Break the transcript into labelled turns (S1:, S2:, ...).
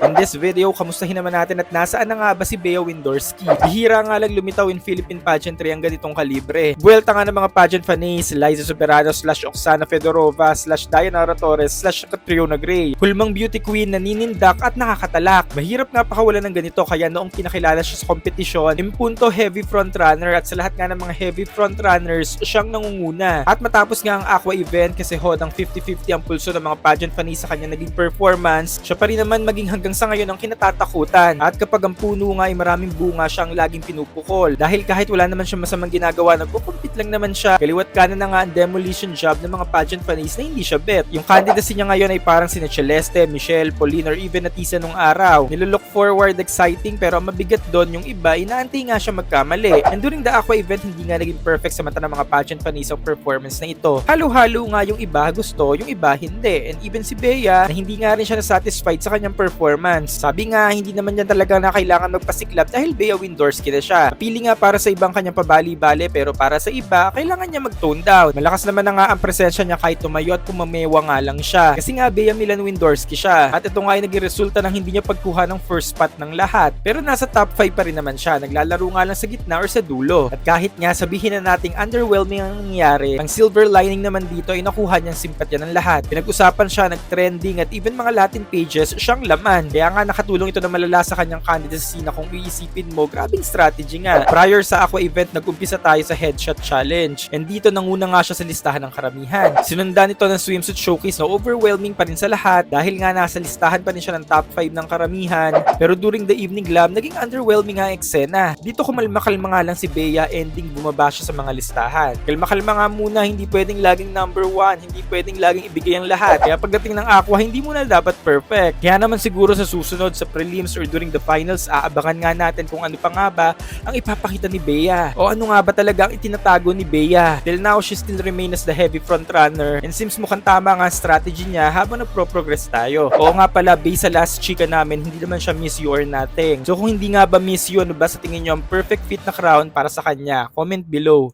S1: In this video, kamustahin naman natin at nasaan na nga ba si Bea Wyndorski? Bihira nga lang lumitaw in Philippine pageantry ang ganitong kalibre. Buwelta nga ng mga pageant fanays, Liza Soberano / Oksana Fedorova / Diana Torres / Catriona Gray. Hulmang beauty queen na ninindak at nakakatalak. Mahirap nga pakawalan ng ganito kaya noong pinakilala siya sa kompetisyon, impunto heavy frontrunner at sa lahat nga ng mga heavy frontrunners, siyang nangunguna. At matapos nga ang Aqua event kasi hodang 50-50 ang pulso ng mga pageant fanays sa kanya naging performance, siya pa rin naman maging hanggang sa ngayon ang kinatatakutan. At kapag ang puno nga ay maraming bunga, siya ang laging pinupukol. Dahil kahit wala naman siya masamang ginagawa, nagpukumpit lang naman siya. Kaliwat kanan na nga ang demolition job ng mga pageant fanays na hindi siya bet. Yung candidacy niya ngayon ay parang sina Celeste, Michelle, Pauline or even Atisa nung araw. Nilook forward, exciting, pero ang mabigat doon yung iba, inaantay nga siya magkamali. And during the Aqua event, hindi nga naging perfect sa mata ng mga pageant fanays ang performance na ito. Halo-halo nga yung iba gusto, yung iba hindi. And even si Bea, na hindi nga rin siya satisfied sa kanyang performance. Sabi nga, hindi naman yan talaga na kailangan magpasiklab dahil Bea Wyndorski na siya. Pili nga para sa ibang kanyang pabali-bali, pero para sa iba, kailangan niya mag-tone down. Malakas naman na nga ang presensya niya kahit tumayo at pumamewa nga lang siya. Kasi nga Bea Milan Wyndorski siya. At ito nga ay naging resulta ng hindi niya pagkuha ng first spot ng lahat. Pero nasa top 5 pa rin naman siya. Naglalaro nga lang sa gitna or sa dulo. At kahit nga sabihin na nating underwhelming ang nangyari, ang silver lining naman dito ay nakuha niyang simpatya ng lahat. Pinag-usapan siya, nag-trending at even mga Latin pages siyang laman. Kaya nga nakatulong ito na malala sa kanyang candidacy na kung iisipin mo, grabing strategy nga. Prior sa Aqua event, nag-umpisa tayo sa headshot challenge. And dito nanguna nga siya sa listahan ng karamihan. Sinundan ito ng swimsuit showcase na overwhelming pa rin sa lahat dahil nga nasa listahan pa rin siya ng top 5 ng karamihan. Pero during the evening glam, naging underwhelming nga ang eksena. Dito kumalma-kalma nga lang si Bea, ending bumaba siya sa mga listahan. Kalma-kalma nga muna, hindi pwedeng laging number 1, hindi pwedeng laging ibigay ang lahat. Kaya pagdating ng Aqua, hindi mo na dapat perfect. Kaya naman siguro sa susunod, sa prelims or during the finals, aabangan nga natin kung ano pa nga ba ang ipapakita ni Bea. O ano nga ba talaga ang itinatago ni Bea. Till now, she still remain as the heavy frontrunner and seems mukhang tama nga ang strategy niya habang nagpro-progress tayo. Oo nga pala, based sa last chika namin, hindi naman siya miss you or nothing. So kung hindi nga ba miss you, ano ba sa tingin niyo ang perfect fit na crown para sa kanya? Comment below.